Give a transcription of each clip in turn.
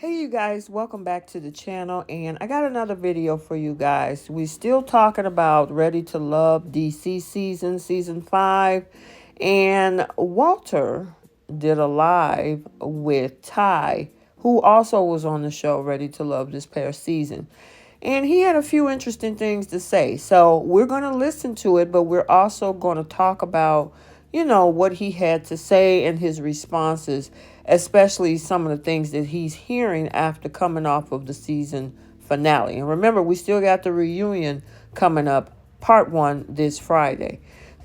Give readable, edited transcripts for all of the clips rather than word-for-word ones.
Hey you guys, welcome back to the channel, and I got another video for you guys. We still talking about Ready to Love DC season 5, and Walter did a live with Ty, who also was on the show Ready to Love this past season. And he had a few interesting things to say. So we're going to listen to it, but we're also going to talk about, what he had to say and his responses, especially some of the things that he's hearing after coming off of the season finale. And remember, we still got the reunion coming up, part 1, this Friday.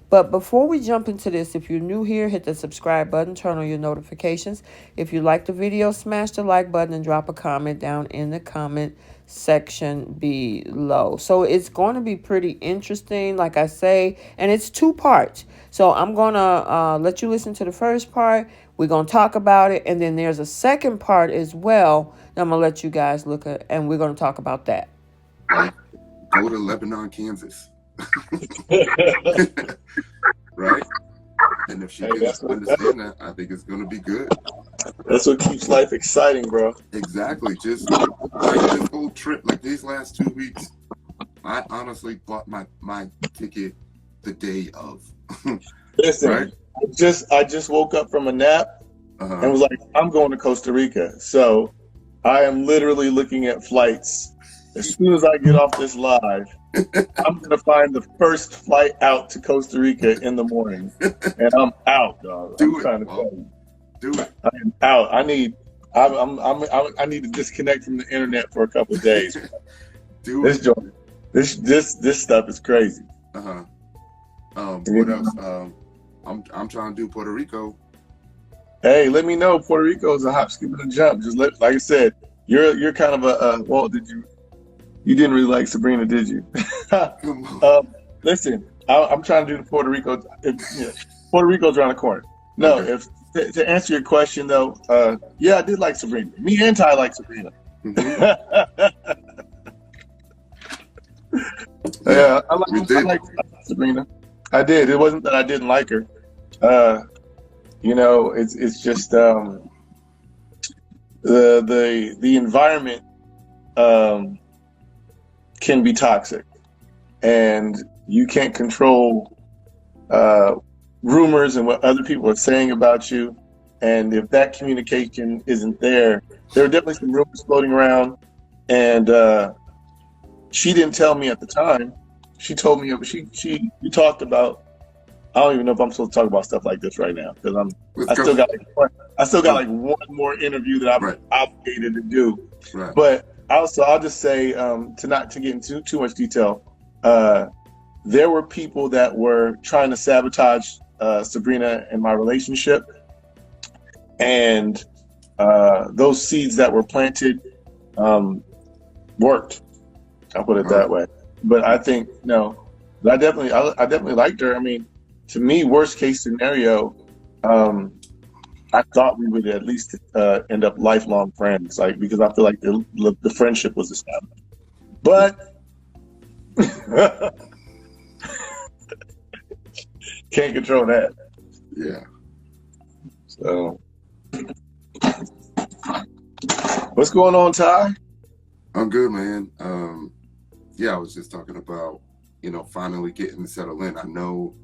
But before we jump into this, if you're new here, hit the subscribe button, turn on your notifications. If you like the video, smash the like button and drop a comment down in the comment section below. So it's going to be pretty interesting, like I say, and it's 2 parts. So I'm going to let you listen to the first part. We're going to talk about it, and then there's a second part as well that I'm going to let you guys look at, and we're going to talk about that. Right? Go to Lebanon, Kansas. Right? And if she can understand that, I think it's going to be good. That's what keeps life exciting, bro. Exactly. Just like this whole trip, like these last 2 weeks, I honestly bought my ticket the day of. Listen, right? I just woke up from a nap and was like, I'm going to Costa Rica. So I am literally looking at flights. As soon as I get off this live, I'm going to find the first flight out to Costa Rica in the morning. And I'm out, dog. Do it. I am out. I need to disconnect from the internet for a couple of days. This stuff is crazy. What else? I'm trying to do Puerto Rico. Hey, let me know. Puerto Rico is a hop, skip, and a jump. Like I said, you're kind of a well. You didn't really like Sabrina, did you? Listen, I'm trying to do the Puerto Rico. Puerto Rico's around the corner. No, Okay. To answer your question though, yeah, I did like Sabrina. Me and Ty like Sabrina. Yeah, I like Sabrina. I did. It wasn't that I didn't like her. It's just the environment can be toxic, and you can't control rumors and what other people are saying about you. And if that communication isn't there are definitely some rumors floating around. And she didn't tell me at the time. She told me we talked about. I don't even know if I'm supposed to talk about stuff like this right now because I still got like one more interview that I'm obligated to do. Right. But I'll just say to get into too much detail. There were people that were trying to sabotage Sabrina and my relationship, and those seeds that were planted worked. I'll put it that way. But I think I definitely liked her. I mean, to me, worst case scenario, I thought we would at least end up lifelong friends, because I feel like the friendship was established. But can't control that. Yeah. So, what's going on, Ty? I'm good, man. Yeah, I was just talking about, finally getting to settle in. I know,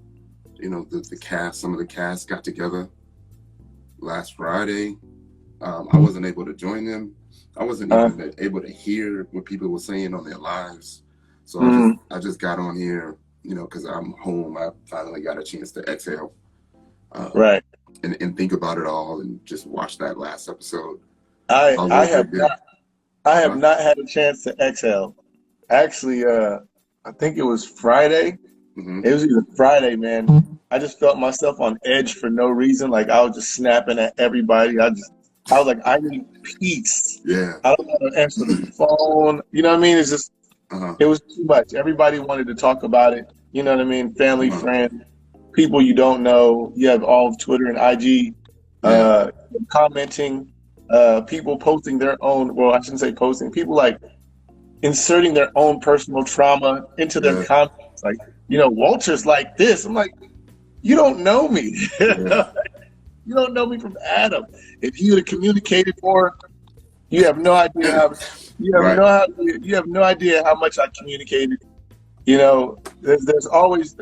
the cast, some of the cast got together last Friday. I wasn't able to join them. I wasn't even able to hear what people were saying on their lives. So I just got on here, because I'm home. I finally got a chance to exhale. Right. And think about it all and just watch that last episode. I have not had a chance to exhale. Actually, I think it was Friday. It was either Friday, man. I just felt myself on edge for no reason. Like I was just snapping at everybody. I was like, I need peace. Yeah. I don't want to answer the phone. You know what I mean? It's just, it was too much. Everybody wanted to talk about it. You know what I mean? Family, friends, people you don't know. You have all of Twitter and IG commenting, people posting their own, well, I shouldn't say posting, people like inserting their own personal trauma into their comments. Like, Walter's like this. I'm like, you don't know me. You don't know me from Adam. If you would have communicated more, You have no idea how Right. you have no idea how much I communicated. There's always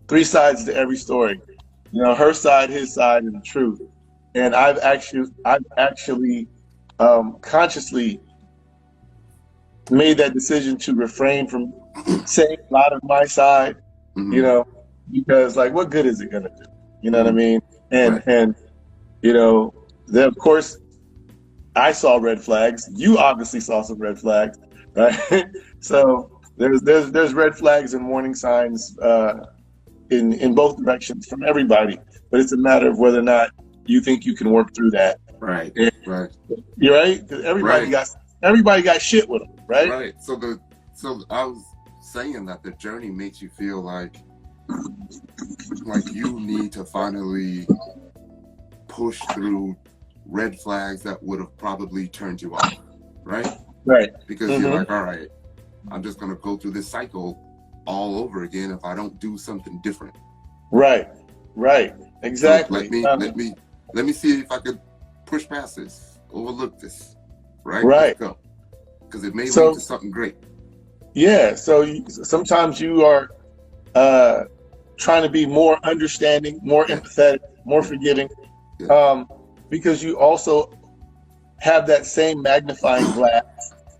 three sides to every story. Her side, his side, and the truth. And I've actually consciously made that decision to refrain from saying a lot of my side, you Hmm. know, because like, what good is it gonna do? You know what I Hmm. mean? And Right. and you know, then of course I saw red flags. You obviously saw some red flags, right? So there's red flags and warning signs in both directions from everybody, but it's a matter of whether or not you think you can work through that. Right. And Right. you're right, because Right. everybody got shit with them, right? Right. So I was saying that the journey makes you feel like you need to finally push through red flags that would have probably turned you off, right? Right. Because you're Hmm. like, all right, I'm just gonna go through this cycle all over again if I don't do something different. Right. Right. So Exactly. let me see if I could push past this, overlook this, right? Let's Right. go, because it may lead So to something great. yeah. So sometimes you are uh, trying to be more understanding, more Yeah. empathetic, more forgiving, Yeah. um, because you also have that same magnifying glass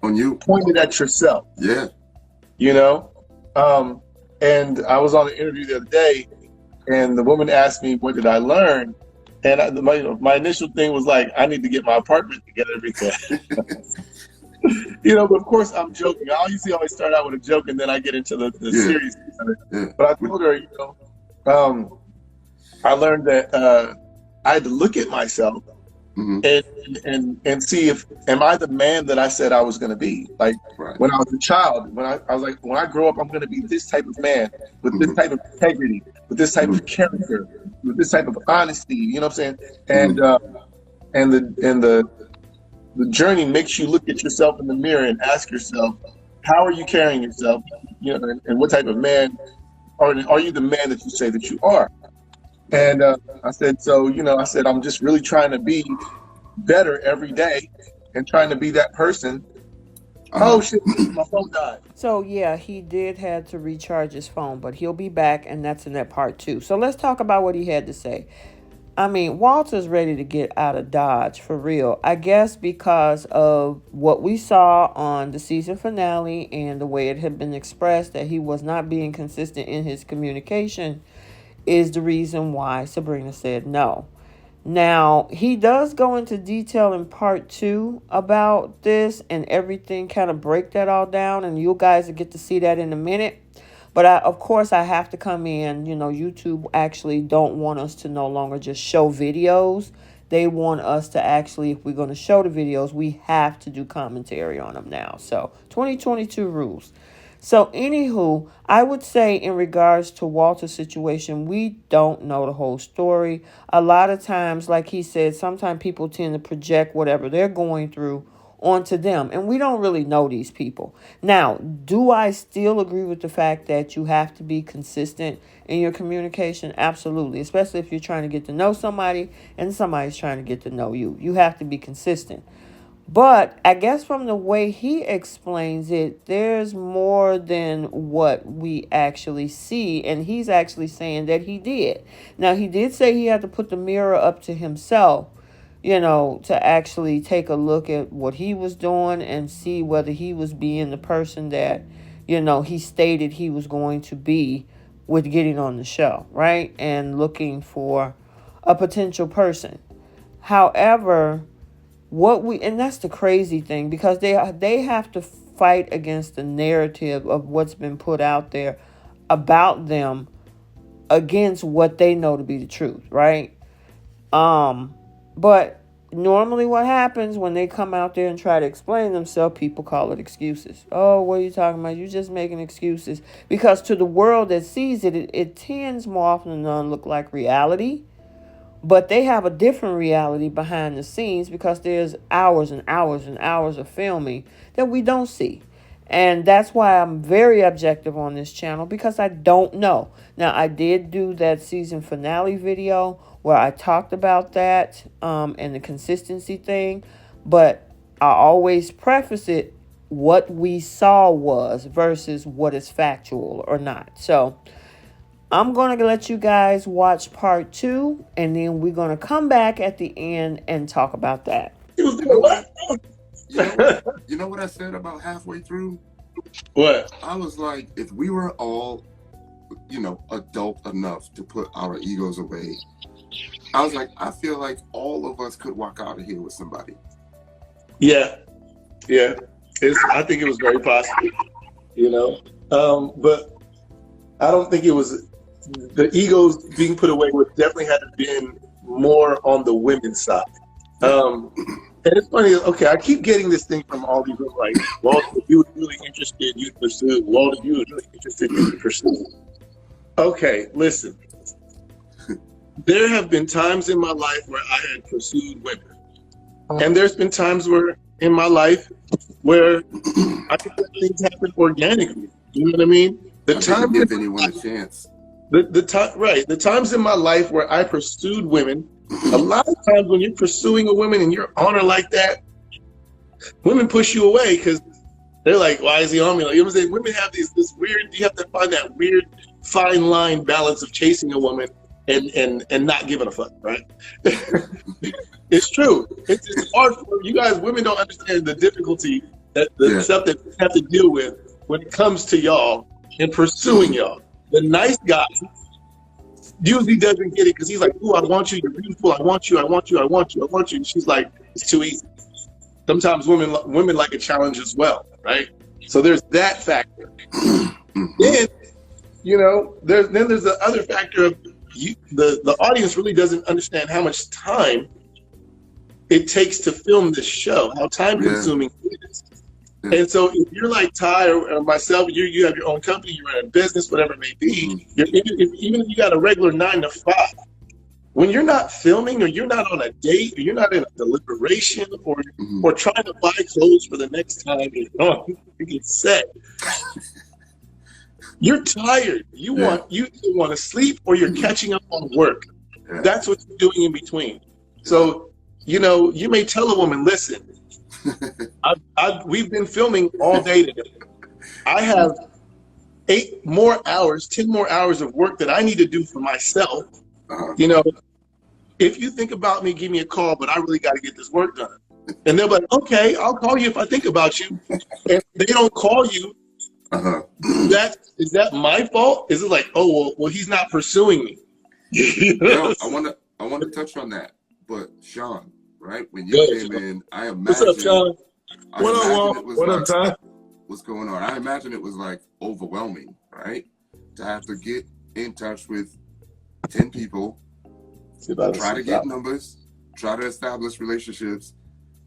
On you. pointed at yourself. Yeah. You know. Um, and I was on an interview the other day, and the woman asked me, "What did I learn?" And my initial thing was like, "I need to get my apartment together because." But of course I'm joking. I usually always start out with a joke and then I get into the Yeah. seriousness of it. Yeah. But I told her, um, I learned that I had to look at myself Hmm. and and see if am I the man that I said I was going to be. Like Right. when I was a child, I was like, when I grow up, I'm going to be this type of man with this Hmm. type of integrity, with this type Hmm. of character, with this type of honesty. You know what I'm saying? Hmm. And the journey makes you look at yourself in the mirror and ask yourself, how are you carrying yourself? And what type of man are you the man that you say that you are? Right. And I said, so, I said, I'm just really trying to be better every day and trying to be that person. Oh, Uh shit, my phone died. So yeah, he did have to recharge his phone, but he'll be back, and that's in that part two. So let's talk about what he had to say. I mean, Walter's ready to get out of Dodge for real. I guess because of what we saw on the season finale and the way it had been expressed that he was not being consistent in his communication is the reason why Sabrina said no. Now, he does go into detail in part two about this and everything, kind of break that all down, and you guys will get to see that in a minute. But of course, I have to come in. YouTube actually don't want us to no longer just show videos. They want us to actually, if we're going to show the videos, we have to do commentary on them now. So, 2022 rules. So, anywho, I would say in regards to Walter's situation, we don't know the whole story. A lot of times, like he said, sometimes people tend to project whatever they're going through onto them, and we don't really know these people. Now, do I still agree with the fact that you have to be consistent in your communication? Absolutely, especially if you're trying to get to know somebody and somebody's trying to get to know you. You have to be consistent. But I guess from the way he explains it, there's more than what we actually see. And he's actually saying that he did. Now, he did say he had to put the mirror up to himself, to actually take a look at what he was doing and see whether he was being the person that, he stated he was going to be with getting on the show, right? And looking for a potential person. However, and that's the crazy thing, because they have to fight against the narrative of what's been put out there about them against what they know to be the truth, right? But normally what happens when they come out there and try to explain themselves, people call it excuses. Oh, what are you talking about? You're just making excuses. Because to the world that sees it tends more often than not look like reality. But they have a different reality behind the scenes because there's hours and hours and hours of filming that we don't see. And that's why I'm very objective on this channel, because I don't know. Now, I did do that season finale video where I talked about that and the consistency thing. but I always preface it what we saw was versus what is factual or not. So I'm going to let you guys watch part 2, and then we're going to come back at the end and talk about that. You know what? You know what I said about halfway through? What? I was like, if we were all, adult enough to put our egos away, I was like, I feel like all of us could walk out of here with somebody. Yeah. I think it was very possible, but I don't think it was the egos being put away. Would definitely had to been more on the women's side. And it's funny. Okay, I keep getting this thing from all these people, like, Walt, if you were really interested, you'd pursue. Walt, if you were really interested, you'd pursue. Okay, listen. There have been times in my life where I had pursued women, and there's been times where in my life where I think that things happen organically. You know what I mean? I didn't give anyone a chance. The times in my life where I pursued women, a lot of times when you're pursuing a woman and you're on her like that, women push you away because they're like, why is he on me? Like, you know what I'm saying? Women have this weird, you have to find that weird fine line balance of chasing a woman and not giving a fuck, right? It's true. It's hard for you guys. Women don't understand the difficulty that the stuff that we have to deal with when it comes to y'all and pursuing y'all. The nice guy usually doesn't get it because he's like, "Ooh, I want you. You're beautiful. I want you. I want you. I want you. I want you." And she's like, "It's too easy." Sometimes women like a challenge as well, right? So there's that factor. Then, there's the other factor of the audience really doesn't understand how much time it takes to film this show, how time consuming it is. And so if you're like Ty or myself, you have your own company, you run a business, whatever it may be, even if you got a regular 9 to 5, when you're not filming or you're not on a date or you're not in a deliberation or trying to buy clothes for the next time you get set, you're tired. You want to sleep or you're catching up on work. Yeah. That's what you're doing in between. So, you may tell a woman, listen, we've been filming all day today. I have 10 more hours of work that I need to do for myself. If you think about me, give me a call, but I really got to get this work done. And they'll be like, okay, I'll call you if I think about you. If they don't call you, is that my fault? Is it like, oh, well, he's not pursuing me? I want to touch on that. But Sean, right? When you came in, I imagine. What's up, Sean? What up, Walt? What up, Ty? What's going on? I imagine it was like overwhelming, right? To have to get in touch with 10 people, try to get numbers, try to establish relationships,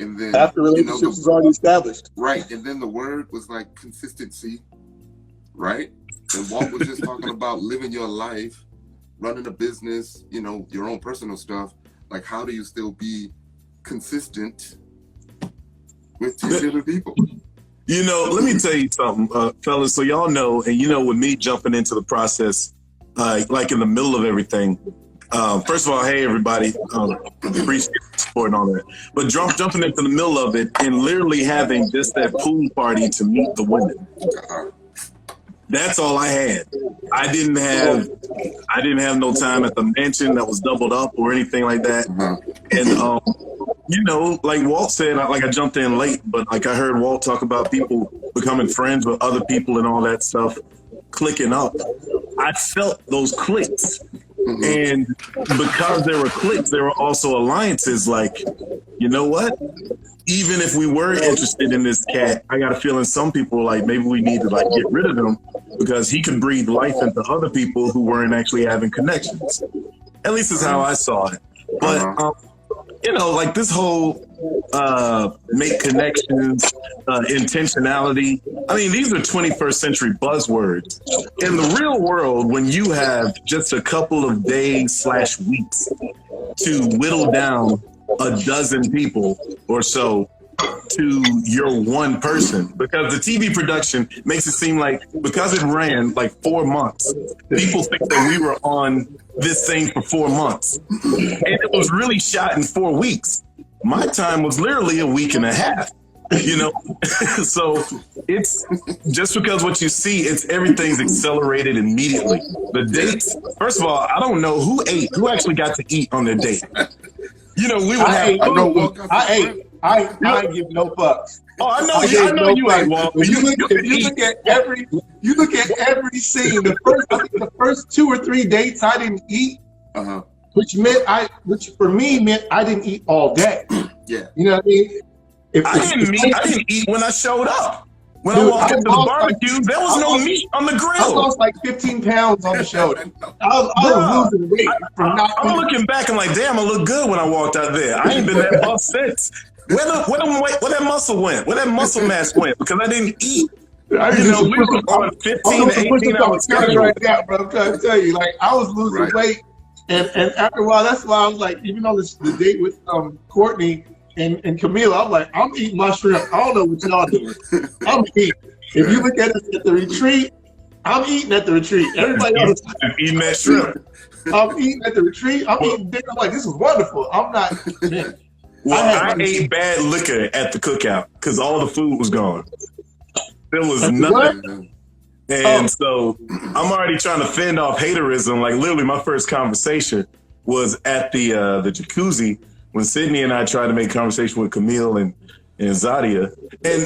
and then after relationships is already established, right? And then the word was like consistency, right? And Walt was just talking about living your life, running a business, your own personal stuff. Like, how do you still be consistent with 10 different people? Let me tell you something, fellas. So y'all know, and with me jumping into the process, like in the middle of everything. First of all, hey everybody, appreciate the support and all that. But jumping into the middle of it and literally having just that pool party to meet the women. That's all I had. I didn't have no time at the mansion that was doubled up or anything like that. And like Walt said, I jumped in late, but like I heard Walt talk about people becoming friends with other people and all that stuff, clicking up. I felt those clicks. And because there were clicks, there were also alliances. Like, you know what? Even if we were interested in this cat, I got a feeling some people like maybe we need to like get rid of him because he could breathe life into other people who weren't actually having connections. At least is how I saw it. But like this whole make connections, intentionality. I mean, these are 21st century buzzwords. In the real world, when you have just a couple of days / weeks to whittle down a dozen people or so to your one person, because the TV production makes it seem like because it ran like 4 months, people think that we were on this thing for 4 months. And it was really shot in 4 weeks. My time was literally a week and a half. You know, so it's just because what you see, everything's accelerated immediately. The dates, first of all, I don't know who actually got to eat on their date. You know, we would I have. ate. I ain't give no fucks. Oh, I know you ain't, Walt. If you look at every scene, the first 2 or 3 dates I didn't eat, which for me meant I didn't eat all day. Yeah, you know what I mean. I didn't eat when I showed up. When I walked into the barbecue, there was no meat on the grill. I lost like 15 pounds on the show. I was losing weight from not I'm looking back and like, damn, I look good when I walked out there. I ain't been that buff since. Where that muscle went? Where that muscle mass went? Because I didn't eat. We were on 15 to 18 hours right now, bro. I'm trying to tell you, like I was losing weight, and after a while, that's why I was like, even on the date with Courtney and Camille, I'm like, I'm eating my shrimp. I don't know what y'all doing. I'm eating. If you look at us at the retreat, I'm eating at the retreat. Everybody else is eating that shrimp. I'm eating at the retreat. I'm eating dinner. I'm like, this is wonderful. I'm not. Well, I ate bad liquor at the cookout because all the food was gone. There was nothing. And so I'm already trying to fend off haterism. Like literally my first conversation was at the jacuzzi when Sydney and I tried to make conversation with Camille and Zadia. And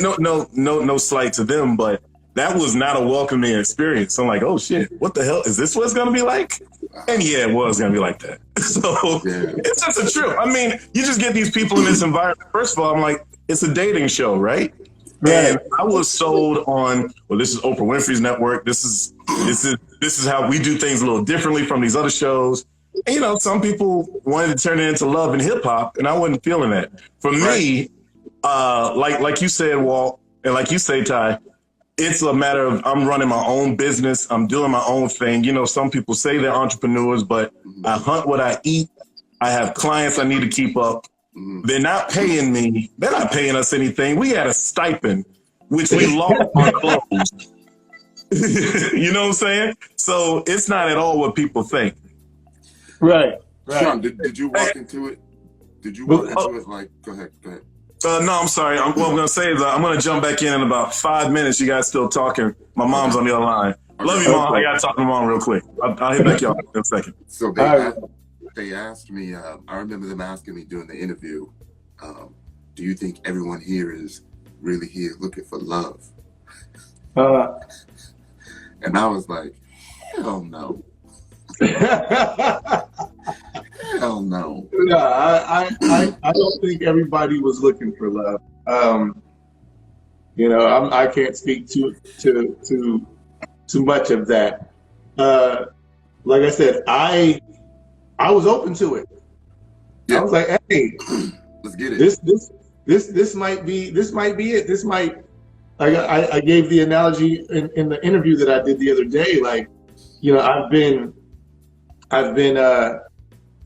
no slight to them, but that was not a welcoming experience. I'm like, oh shit, what the hell? Is this what it's gonna be like? And yeah, it was gonna be like that. So it's just a trip. I mean, you just get these people in this environment. First of all, I'm like, it's a dating show, right? And I was sold on, well, this is Oprah Winfrey's network. This is how we do things a little differently from these other shows. And, you know, some people wanted to turn it into love and hip hop, and I wasn't feeling that. For me, like you said, Walt, and like you say, Ty, it's a matter of I'm running my own business. I'm doing my own thing. You know, some people say they're entrepreneurs, but I hunt what I eat. I have clients I need to keep up. They're not paying me. They're not paying us anything. We had a stipend, which we lost on clothes. You know what I'm saying? So it's not at all what people think. Right. Sean, did you walk into it? Did you walk into it like, go ahead. No, I'm sorry. What I'm going to say is I'm going to jump back in about 5 minutes. You guys still talking. My mom's on the other line. Love you, Mom. I got to talk to Mom real quick. I'll hit back y'all in a second. So they asked me, I remember them asking me during the interview, do you think everyone here is really here looking for love? And I was like, hell no. Hell no. No, I don't think everybody was looking for love. You know, I can't speak too much of that. Like I said, I was open to it. Yeah. I was like, hey, let's get it. This might be it. This might. I gave the analogy in the interview that I did the other day. Like, you know, I've been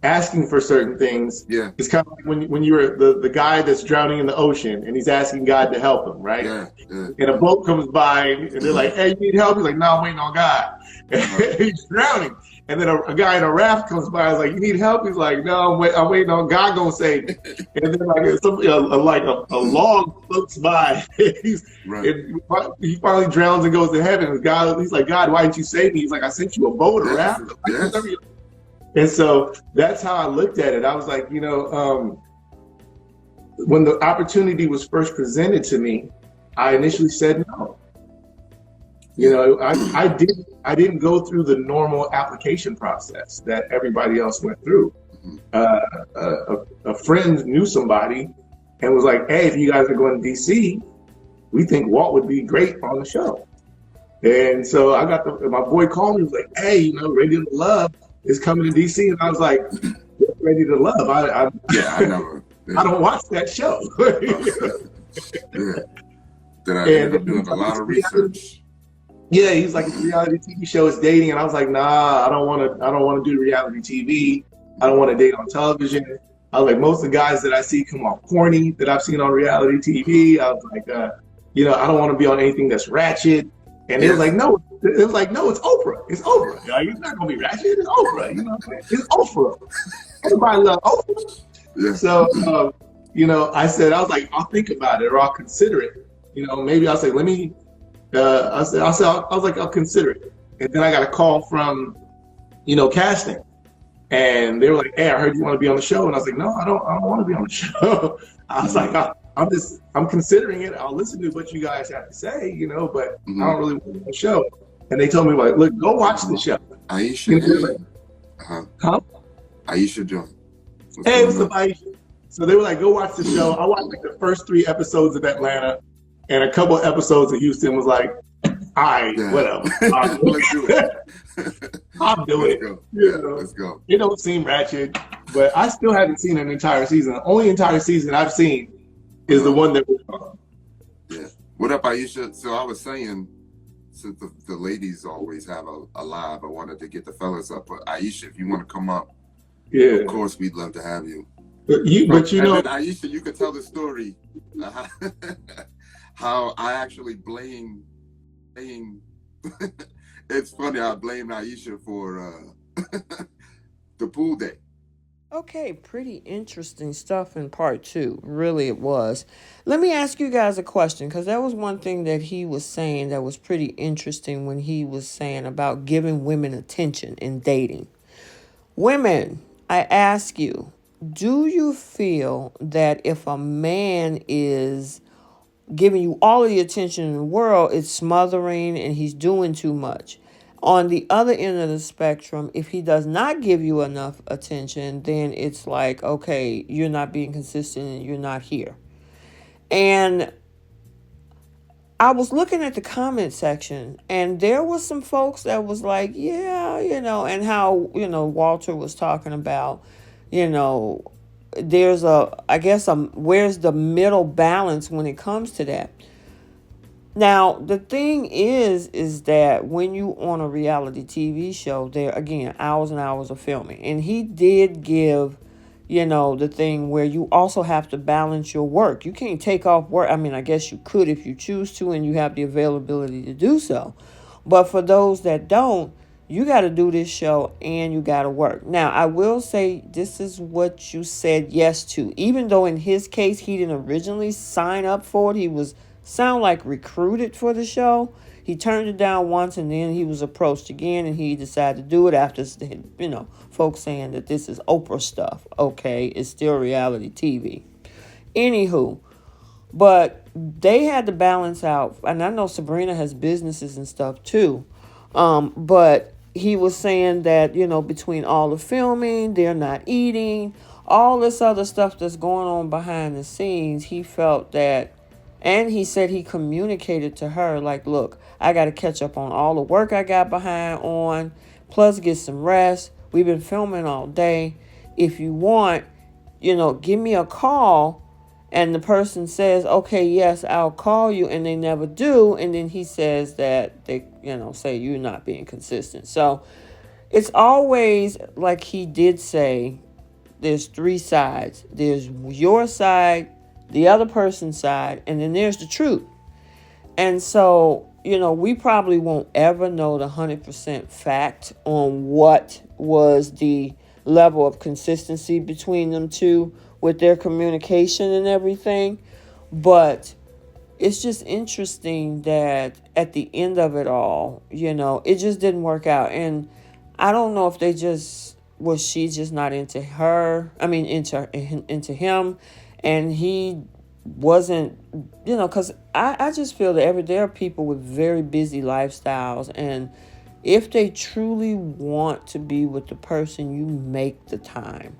asking for certain things. Yeah. It's kind of like when you're the guy that's drowning in the ocean and he's asking God to help him, right? Yeah. And a boat comes by and they're like, hey, you need help? He's like, no, I'm waiting on God. He's drowning. And then a guy in a raft comes by and is like, you need help? He's like, no, I'm waiting on God gonna save me. And then a log floats by. And he finally drowns and goes to heaven. And he's like, God, why didn't you save me? He's like, I sent you a boat, a raft. Yes. And so that's how I looked at it. I was like, you know, when the opportunity was first presented to me, I initially said no. You know, I didn't go through the normal application process that everybody else went through. A friend knew somebody and was like, hey, if you guys are going to DC, we think Walt would be great on the show. And so my boy called me, was like, hey, you know, Ready to Love is coming to DC. And I was like, Ready to Love. I never. I don't watch that show. Then I ended up doing a lot of research. Yeah, he's like, it's a reality TV show, it's dating. And I was like, nah, I don't want to do reality TV. I don't want to date on television. I was like, most of the guys that I see come off corny that I've seen on reality TV. I was like, you know, I don't want to be on anything that's ratchet. And it was like, no, it's Oprah. It's Oprah. It's not gonna be ratchet. It's Oprah. You know what I'm saying? It's Oprah. Everybody loves Oprah. Yeah. So I said, I was like, I'll think about it or I'll consider it. Maybe I'll say, let me, I was like, I'll consider it. And then I got a call from, casting. And they were like, "Hey, I heard you want to be on the show." And I was like, "No, I don't want to be on the show." I was like, Mm-hmm. I'm considering it. I'll listen to what you guys have to say, but I Mm-hmm. don't really want to be on the show." And they told me, like, "Look, go watch the show." Aisha, They're like, hey. Uh-huh. "Huh? Aisha Joy. What's Hey, going what's up, on? Aisha?" So they were like, "Go watch the show." I watched like the first 3 episodes of Atlanta, and a couple episodes of Houston. Was like, "All right, Yeah. whatever. Let's do it. I'll do Let's it." go. You Yeah, know, let's go. it don't seem ratchet, but I still haven't seen an entire season. The only entire season I've seen is the Uh-huh. one that we're on. Yeah. What up, Aisha? So I was saying, since the ladies always have a live, I wanted to get the fellas up. But Aisha, if you want to come up, Yeah, of course we'd love to have you. but And then Aisha, you could tell the story uh, how I actually blame. It's funny. I blame Aisha for the pool day. Okay, pretty interesting stuff in part two. Really, it was. Let me ask you guys a question because that was one thing that he was saying that was pretty interesting when he was saying about giving women attention in dating. Women, I ask you, do you feel that if a man is giving you all of the attention in the world, it's smothering and he's doing too much? On the other end of the spectrum, if he does not give you enough attention, then it's like, okay, you're not being consistent and you're not here. And I was looking at the comment section and there was some folks that was like, yeah, and how, Walter was talking about, you know, there's I guess, where's the middle balance when it comes to that? Now, the thing is that when you on a reality TV show, there again, hours and hours of filming. And he did give, the thing where you also have to balance your work. You can't take off work. I mean, I guess you could if you choose to and you have the availability to do so. But for those that don't, you got to do this show and you got to work. Now, I will say this is what you said yes to. Even though in his case he didn't originally sign up for it, he was sound like recruited for the show. He turned it down once and then he was approached again and he decided to do it after, folks saying that this is Oprah stuff. Okay, it's still reality TV. Anywho, but they had to balance out, and I know Sabrina has businesses and stuff too. But he was saying that, between all the filming, they're not eating, all this other stuff that's going on behind the scenes, he felt that, and he said he communicated to her, like, look, I got to catch up on all the work I got behind on, plus get some rest. We've been filming all day. If you want, give me a call. And the person says, okay, yes, I'll call you. And they never do. And then he says that they, say you're not being consistent. So it's always like he did say, there's three sides. There's your side, the other person's side, and then there's the truth. And so, we probably won't ever know the 100% fact on what was the level of consistency between them two with their communication and everything. But it's just interesting that at the end of it all, it just didn't work out. And I don't know if she just not into her. I mean, into him, and he wasn't, because I just feel that there are people with very busy lifestyles, and if they truly want to be with the person, you make the time.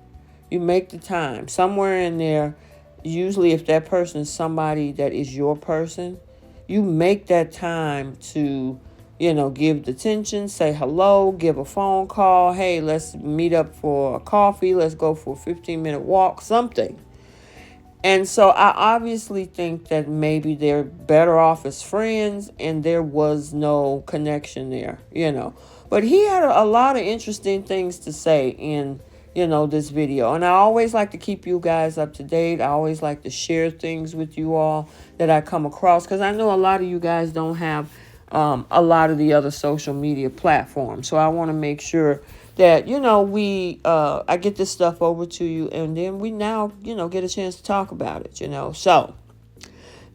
You make the time. Somewhere in there, usually if that person is somebody that is your person, you make that time to, give the attention, say hello, give a phone call. Hey, let's meet up for a coffee. Let's go for a 15-minute walk, something. And so I obviously think that maybe they're better off as friends and there was no connection there. But he had a lot of interesting things to say in, this video. And I always like to keep you guys up to date. I always like to share things with you all that I come across because I know a lot of you guys don't have a lot of the other social media platforms. So I want to make sure that, we I get this stuff over to you, and then we now, get a chance to talk about it. So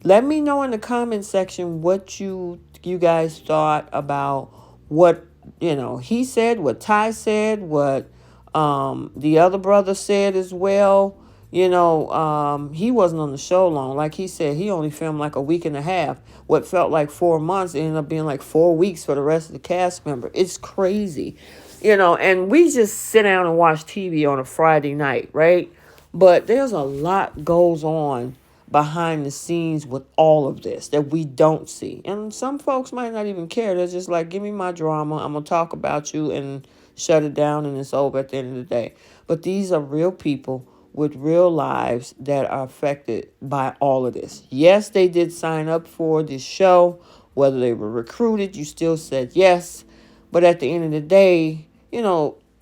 let me know in the comment section what you guys thought about what he said, what Ty said, what the other brother said as well. He wasn't on the show long. Like he said, he only filmed like a week and a half. What felt like 4 months ended up being like 4 weeks for the rest of the cast member. It's crazy. And we just sit down and watch TV on a Friday night, right? But there's a lot goes on behind the scenes with all of this that we don't see. And some folks might not even care. They're just like, give me my drama. I'm going to talk about you and shut it down, and it's over at the end of the day. But these are real people with real lives that are affected by all of this. Yes, they did sign up for this show. Whether they were recruited, you still said yes. But at the end of the day,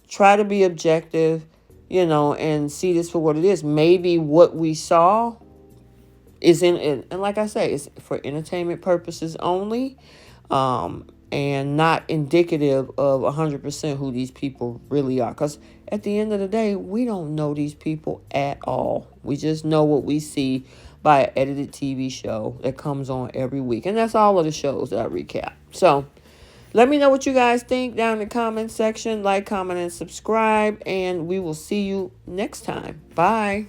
try to be objective, and see this for what it is. Maybe what we saw is and like I say, it's for entertainment purposes only, and not indicative of 100% who these people really are. Because at the end of the day, we don't know these people at all. We just know what we see by an edited TV show that comes on every week. And that's all of the shows that I recap. So let me know what you guys think down in the comment section. Like, comment, and subscribe. And we will see you next time. Bye.